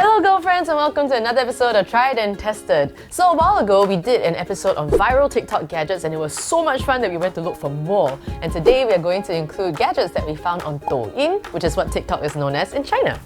Hello girlfriends and welcome to another episode of Tried and Tested. So a while ago we did an episode on viral TikTok gadgets and it was so much fun that we went to look for more. And today we are going to include gadgets that we found on Douyin, which is what TikTok is known as in China.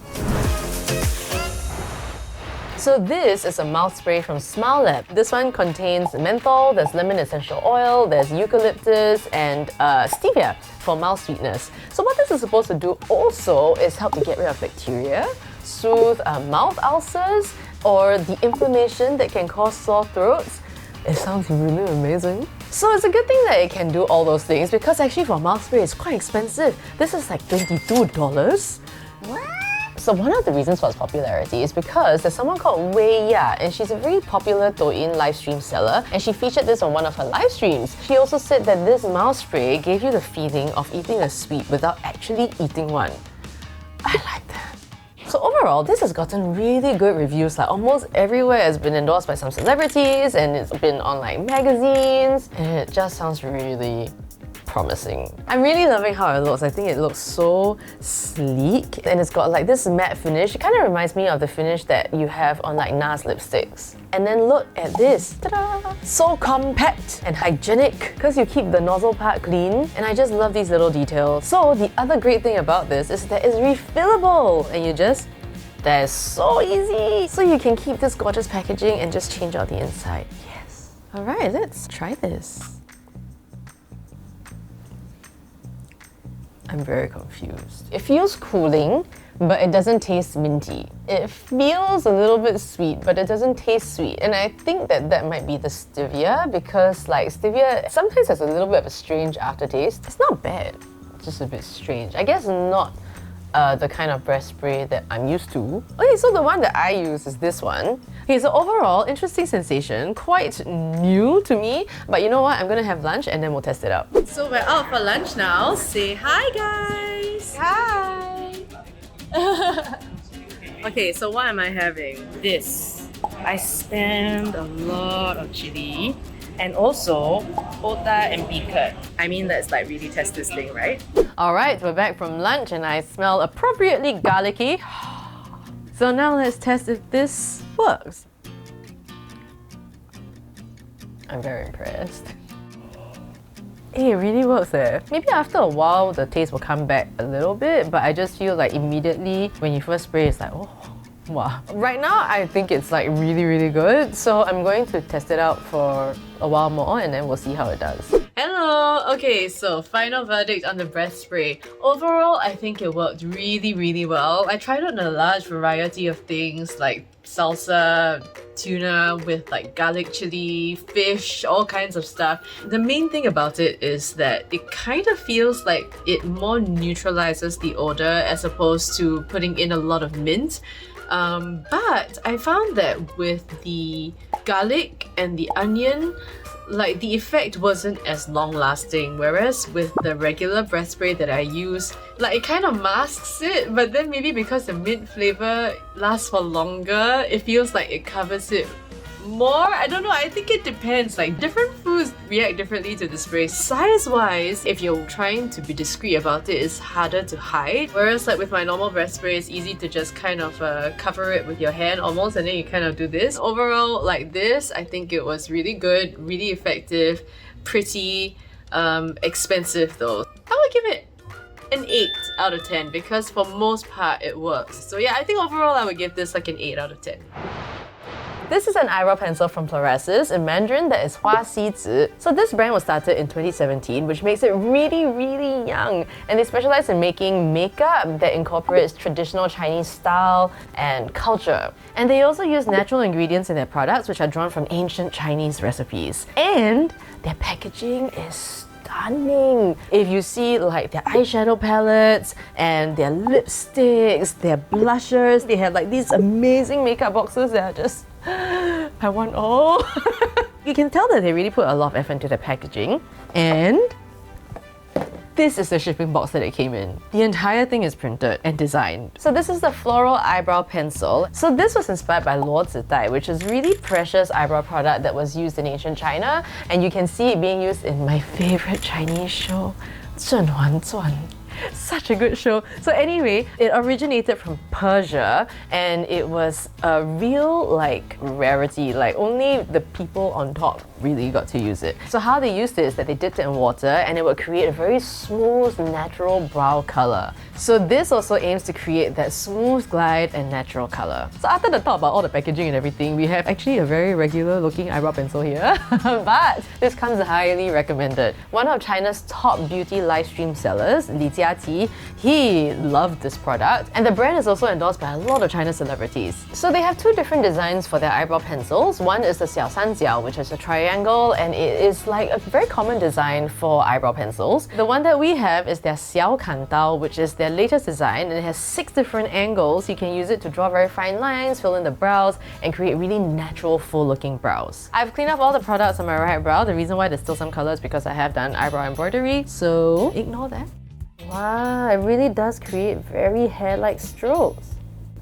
So this is a mouth spray from Smilelab. This one contains menthol, there's lemon essential oil, there's eucalyptus and stevia for mouth sweetness. So what this is supposed to do also is help to get rid of bacteria, soothe mouth ulcers, or the inflammation that can cause sore throats. It sounds really amazing. So it's a good thing that it can do all those things because actually for mouth spray it's quite expensive. This is like $22. What? So one of the reasons for its popularity is because there's someone called Wei Ya and she's a very popular Douyin live stream seller and she featured this on one of her live streams. She also said that this mouth spray gave you the feeling of eating a sweet without actually eating one. I like that. So overall, this has gotten really good reviews. Like almost everywhere has been endorsed by some celebrities and it's been on like magazines and it just sounds really promising. I'm really loving how it looks. I think it looks so sleek and it's got like this matte finish. It kind of reminds me of the finish that you have on like NARS lipsticks. And then look at this. Ta-da! So compact and hygienic because you keep the nozzle part clean. And I just love these little details. So the other great thing about this is that it's refillable and that is so easy. So you can keep this gorgeous packaging and just change out the inside. Yes. All right, let's try this. I'm very confused. It feels cooling, but it doesn't taste minty. It feels a little bit sweet, but it doesn't taste sweet. And I think that might be the stevia because like stevia sometimes has a little bit of a strange aftertaste. It's not bad, it's just a bit strange. I guess not the kind of breath spray that I'm used to. Okay, so the one that I use is this one. Okay, so overall, interesting sensation, quite new to me, but you know what? I'm gonna have lunch and then we'll test it out. So we're out for lunch now. Say hi, guys! Hi! Okay, so what am I having? This. I spammed a lot of chili and also otah and beancurd. I mean, let's like really test this thing, right? Alright, we're back from lunch and I smell appropriately garlicky. So now let's test if this works. I'm very impressed. Hey, it really works eh. Maybe after a while the taste will come back a little bit, but I just feel like immediately when you first spray it's like, oh, wow. Right now I think it's like really good, so I'm going to test it out for a while more and then we'll see how it does. Hello! Okay, so final verdict on the breath spray. Overall, I think it worked really well. I tried on a large variety of things like salsa, tuna with like garlic chili, fish, all kinds of stuff. The main thing about it is that it kind of feels like it more neutralizes the odor as opposed to putting in a lot of mint. But I found that with the garlic and the onion, like the effect wasn't as long lasting, whereas with the regular breath spray that I use, like it kind of masks it, but then maybe because the mint flavor lasts for longer, it feels like it covers it more. I don't know, I think it depends. Like different foods react differently to the spray. Size wise, if you're trying to be discreet about it, it's harder to hide. Whereas like with my normal breath spray, it's easy to just kind of cover it with your hand almost and then you kind of do this. Overall, like this, I think it was really good, really effective, pretty, expensive though. I would give it an 8 out of 10 because for most part it works. So yeah, I think overall I would give this like an 8 out of 10. This is an eyebrow pencil from Florasis, in Mandarin that is Hua Xi Zi. So this brand was started in 2017, which makes it really young. And they specialize in making makeup that incorporates traditional Chinese style and culture. And they also use natural ingredients in their products, which are drawn from ancient Chinese recipes. And their packaging is stunning. If you see like their eyeshadow palettes and their lipsticks, their blushers, they have like these amazing makeup boxes that are just I want all. You can tell that they really put a lot of effort into the packaging. And this is the shipping box that it came in. The entire thing is printed and designed. So this is the Floral Eyebrow Pencil. So this was inspired by LuoDai, which is really precious eyebrow product that was used in ancient China. And you can see it being used in my favorite Chinese show, 甄嬛传. Such a good show. So anyway, it originated from Persia and it was a real like rarity. Like only the people on top really got to use it. So how they used it is that they dipped it in water and it would create a very smooth, natural brow color. So this also aims to create that smooth glide and natural color. So after the talk about all the packaging and everything, we have actually a very regular looking eyebrow pencil here. But this comes highly recommended. One of China's top beauty live stream sellers, Li Jiaqi, he loved this product. And the brand is also endorsed by a lot of China celebrities. So they have two different designs for their eyebrow pencils. One is the Xiao Sanjiao, which is a triangle, and it is like a very common design for eyebrow pencils. The one that we have is their Xiao Kan Dao, which is their latest design, and it has 6 different angles. You can use it to draw very fine lines, fill in the brows, and create really natural, full-looking brows. I've cleaned up all the products on my right brow. The reason why there's still some color is because I have done eyebrow embroidery, so ignore that. Wow, it really does create very hair-like strokes.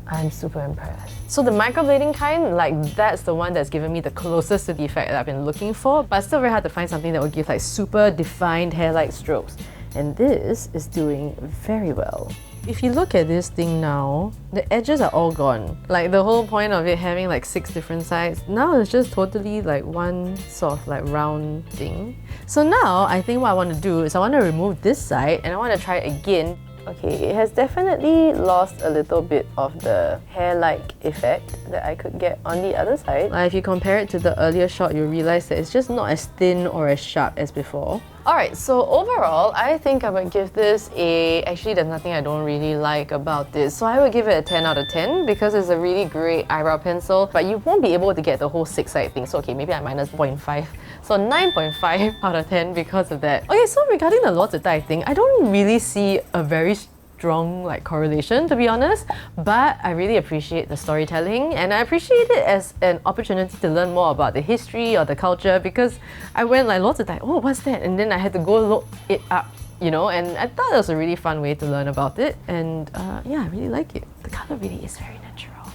I'm super impressed. So the microblading kind, like that's the one that's given me the closest to the effect that I've been looking for, but it's still very hard to find something that will give like super defined hair-like strokes. And this is doing very well. If you look at this thing now, the edges are all gone. Like the whole point of it having like 6 different sides, now it's just totally like one sort of like round thing. So now I think what I want to do is I want to remove this side and I want to try it again. Okay, it has definitely lost a little bit of the hair-like effect that I could get on the other side. Like if you compare it to the earlier shot, you'll realize that it's just not as thin or as sharp as before. Alright, so overall, I think I would give this a... Actually, there's nothing I don't really like about this. So I would give it a 10 out of 10 because it's a really great eyebrow pencil, but you won't be able to get the whole 6-side thing. So okay, maybe I minus 0.5. So 9.5 out of 10 because of that. Okay, so regarding the LuoDai thing, I don't really see a very strong like correlation, to be honest, but I really appreciate the storytelling and I appreciate it as an opportunity to learn more about the history or the culture, because I went like LuoDai, oh what's that, and then I had to go look it up, you know, and I thought it was a really fun way to learn about it, and yeah, I really like it. The color really is very natural,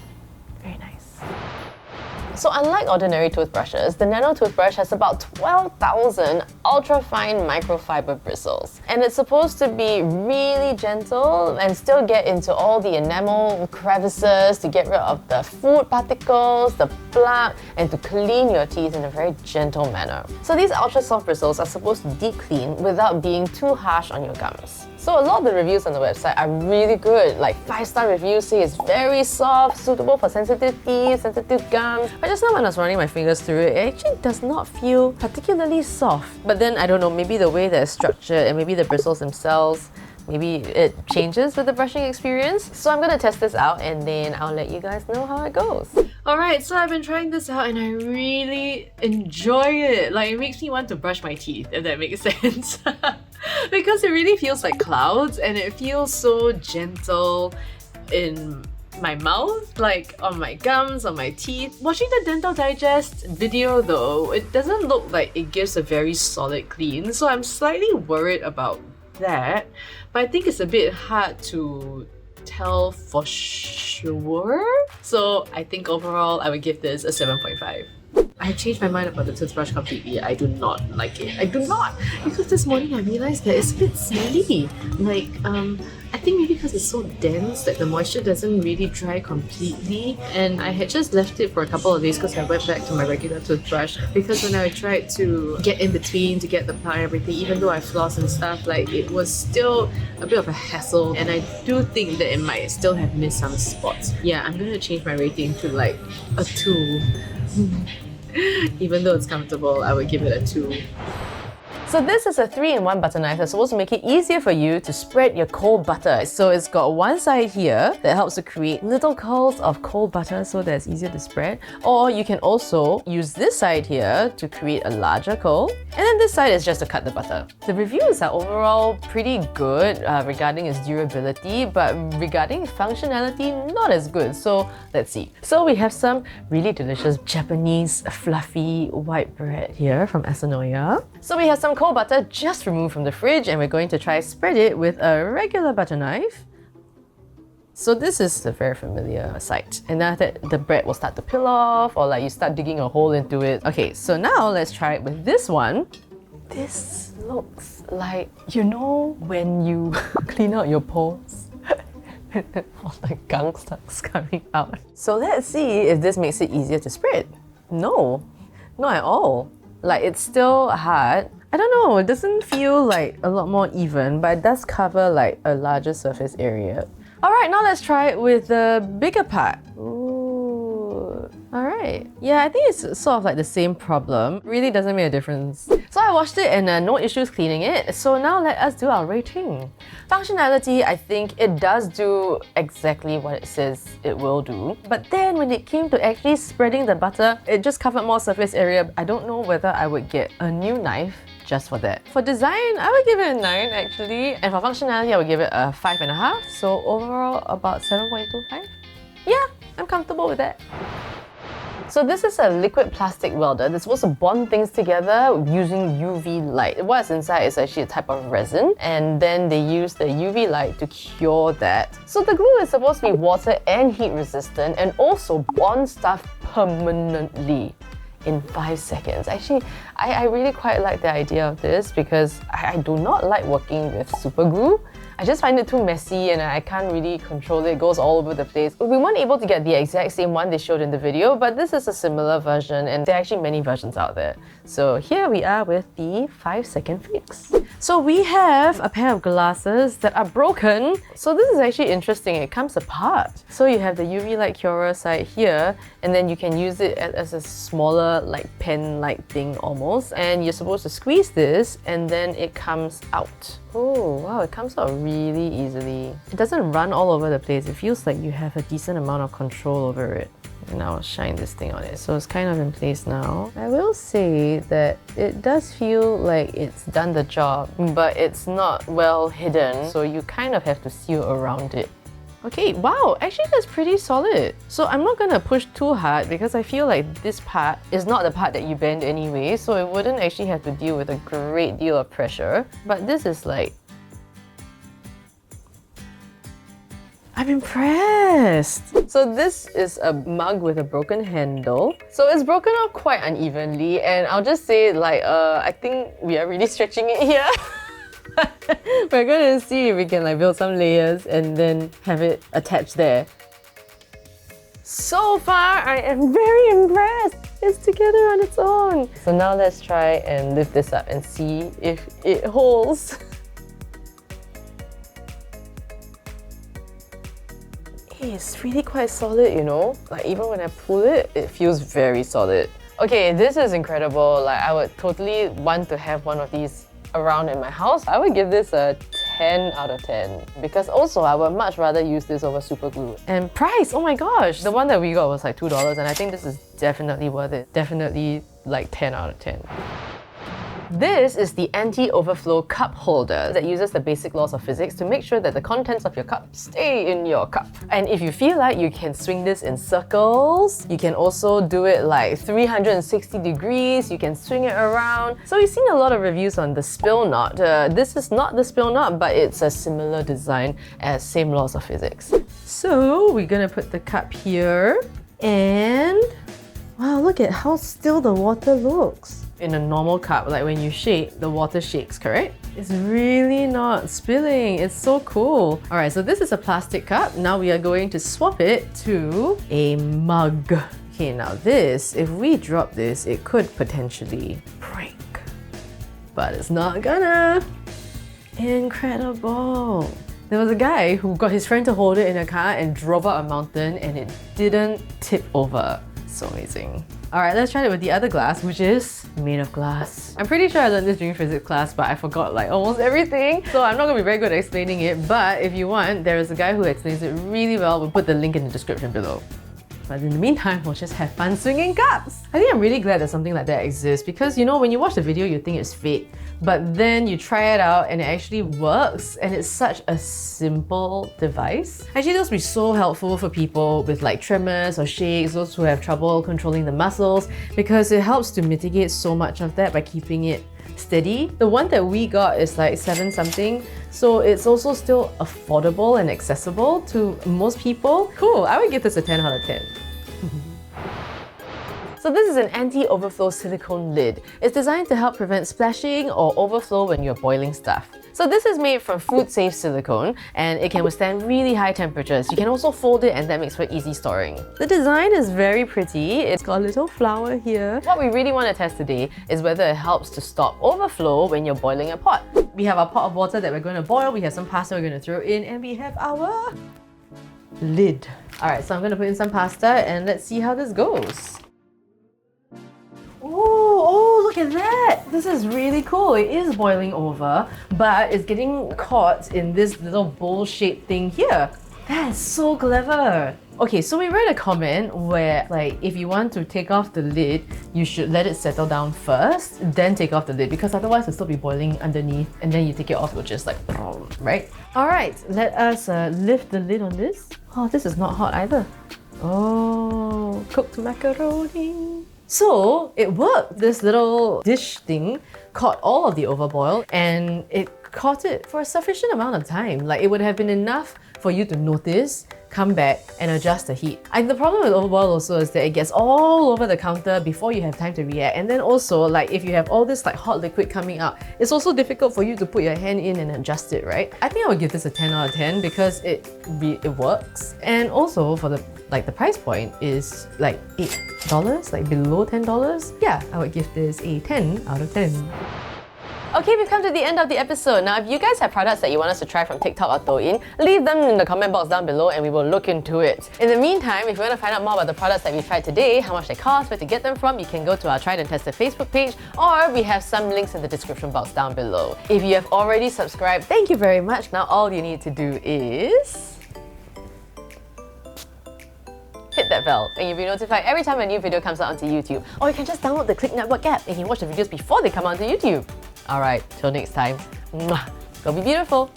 very nice. So unlike ordinary toothbrushes, the Nano Toothbrush has about 12,000 ultra-fine microfiber bristles. And it's supposed to be really gentle and still get into all the enamel crevices to get rid of the food particles, the plaque, and to clean your teeth in a very gentle manner. So these ultra-soft bristles are supposed to deep clean without being too harsh on your gums. So a lot of the reviews on the website are really good. Like 5-star reviews say it's very soft, suitable for sensitive teeth, sensitive gums. But just now when I was running my fingers through it, it actually does not feel particularly soft. But then I don't know, maybe the way that it's structured and maybe the bristles themselves, maybe it changes with the brushing experience. So I'm gonna test this out and then I'll let you guys know how it goes. Alright, so I've been trying this out and I really enjoy it. Like it makes me want to brush my teeth, if that makes sense. Because it really feels like clouds and it feels so gentle in my mouth, like on my gums, on my teeth. Watching the Dental Digest video though, it doesn't look like it gives a very solid clean, so I'm slightly worried about that. But I think it's a bit hard to tell for sure. So I think overall I would give this a 7.5. I changed my mind about the toothbrush completely. I do not like it. I do not! Because this morning I realized that it's a bit sandy. Like, I think maybe because it's so dense that the moisture doesn't really dry completely. And I had just left it for a couple of days because I went back to my regular toothbrush. Because when I tried to get in between to get the ply and everything, even though I floss and stuff, like it was still a bit of a hassle. And I do think that it might still have missed some spots. Yeah, I'm gonna change my rating to like a 2. Even though it's comfortable, I would give it a 2. So this is a 3-in-1 butter knife that's supposed to make it easier for you to spread your cold butter. So it's got one side here that helps to create little curls of cold butter so that it's easier to spread. Or you can also use this side here to create a larger curl. And then this side is just to cut the butter. The reviews are overall pretty good regarding its durability, but regarding functionality, not as good. So let's see. So we have some really delicious Japanese fluffy white bread here from Asanoya. So we have some cold butter just removed from the fridge and we're going to try spread it with a regular butter knife. So this is a very familiar sight. And now that the bread will start to peel off or like you start digging a hole into it. Okay, so now let's try it with this one. This looks like, you know, when you clean out your pores and then all the gunk starts coming out. So let's see if this makes it easier to spread. No, not at all. Like, it's still hard. I don't know, it doesn't feel like a lot more even, but it does cover like a larger surface area. Alright, now let's try it with the bigger part. Ooh. Alright. Yeah, I think it's sort of like the same problem. Really doesn't make a difference. So I washed it and no issues cleaning it. So now let us do our rating. Functionality, I think it does do exactly what it says it will do. But then when it came to actually spreading the butter, it just covered more surface area. I don't know whether I would get a new knife just for that. For design, I would give it a 9 actually. And for functionality, I would give it a 5.5. So overall, about 7.25. Yeah, I'm comfortable with that. So this is a liquid plastic welder that's supposed to bond things together using UV light. What's inside is actually a type of resin, and then they use the UV light to cure that. So the glue is supposed to be water and heat resistant and also bond stuff permanently in 5 seconds. Actually, I really quite like the idea of this because I do not like working with super glue. I just find it too messy and I can't really control it. It goes all over the place. We weren't able to get the exact same one they showed in the video, but this is a similar version and there are actually many versions out there. So here we are with the 5-second fix. So we have a pair of glasses that are broken. So this is actually interesting. It comes apart. So you have the UV light curer side here, and then you can use it as a smaller like pen-like thing almost. And you're supposed to squeeze this and then it comes out. Oh wow, it comes out really easily. It doesn't run all over the place. It feels like you have a decent amount of control over it. And I'll shine this thing on it. So it's kind of in place now. I will say that it does feel like it's done the job, but it's not well hidden. So you kind of have to seal around it. Okay, wow, actually that's pretty solid. So I'm not gonna push too hard because I feel like this part is not the part that you bend anyway, so it wouldn't actually have to deal with a great deal of pressure. But this is like... I'm impressed! So this is a mug with a broken handle. So it's broken off quite unevenly, and I'll just say like, I think we are really stretching it here. We're going to see if we can like build some layers and then have it attached there. So far, I am very impressed! It's together on its own! So now let's try and lift this up and see if it holds. It's really quite solid, you know? Like even when I pull it, it feels very solid. Okay, this is incredible. Like I would totally want to have one of these around in my house. I would give this a 10 out of 10 because also I would much rather use this over super glue. And price, oh my gosh! The one that we got was like $2 and I think this is definitely worth it. Definitely like 10 out of 10. This is the Anti-Overflow Cup Holder that uses the basic laws of physics to make sure that the contents of your cup stay in your cup. And if you feel like you can swing this in circles, you can also do it like 360 degrees, you can swing it around. So we've seen a lot of reviews on the spill knot. This is not the spill knot, but it's a similar design as same laws of physics. So we're gonna put the cup here and wow, look at how still the water looks. In a normal cup, like when you shake, the water shakes, correct? It's really not spilling. It's so cool. All right, so this is a plastic cup. Now we are going to swap it to a mug. Okay, now this, if we drop this, it could potentially break. But it's not gonna. Incredible. There was a guy who got his friend to hold it in a car and drove up a mountain and it didn't tip over. So amazing. Alright, let's try it with the other glass, which is made of glass. I'm pretty sure I learned this during physics class, but I forgot like almost everything. So I'm not going to be very good at explaining it, but if you want, there is a guy who explains it really well. We'll put the link in the description below. But in the meantime, we'll just have fun swinging cups. I think I'm really glad that something like that exists because, you know, when you watch the video, you think it's fake, but then you try it out and it actually works and it's such a simple device. Actually, this will be so helpful for people with like tremors or shakes, those who have trouble controlling the muscles, because it helps to mitigate so much of that by keeping it steady. The one that we got is like 7 something, so it's also still affordable and accessible to most people. Cool, I would give this a 10 out of 10. So So this is an anti-overflow silicone lid. It's designed to help prevent splashing or overflow when you're boiling stuff. So this is made from food-safe silicone and it can withstand really high temperatures. You can also fold it and that makes for easy storing. The design is very pretty. It's got a little flower here. What we really want to test today is whether it helps to stop overflow when you're boiling a pot. We have our pot of water that we're going to boil, we have some pasta we're going to throw in, and we have our lid. Alright, so I'm going to put in some pasta and let's see how this goes. Oh, look at that! This is really cool. It is boiling over, but it's getting caught in this little bowl-shaped thing here. That is so clever! Okay, so we read a comment where, like, if you want to take off the lid, you should let it settle down first, then take off the lid, because otherwise it'll still be boiling underneath, and then you take it off, it'll just like, right? Alright, let us lift the lid on this. Oh, this is not hot either. Oh, cooked macaroni. So it worked. This little dish thing caught all of the overboil and it caught it for a sufficient amount of time. Like, it would have been enough for you to notice, come back and adjust the heat. The problem with overboil also is that it gets all over the counter before you have time to react. And then also, like, if you have all this like hot liquid coming out, it's also difficult for you to put your hand in and adjust it, right? I think I would give this a 10 out of 10 because it works. And also for the price point is like $8, like below $10. Yeah, I would give this a 10 out of 10. Okay, we've come to the end of the episode. Now, if you guys have products that you want us to try from TikTok or Douyin, leave them in the comment box down below and we will look into it. In the meantime, if you want to find out more about the products that we tried today, how much they cost, where to get them from, you can go to our Tried and Tested Facebook page, or we have some links in the description box down below. If you have already subscribed, thank you very much. Now all you need to do is hit that bell and you'll be notified every time a new video comes out onto YouTube. Or you can just download the Clicknetwork app and you can watch the videos before they come onto YouTube. Alright, till next time. Mwah. Go be beautiful!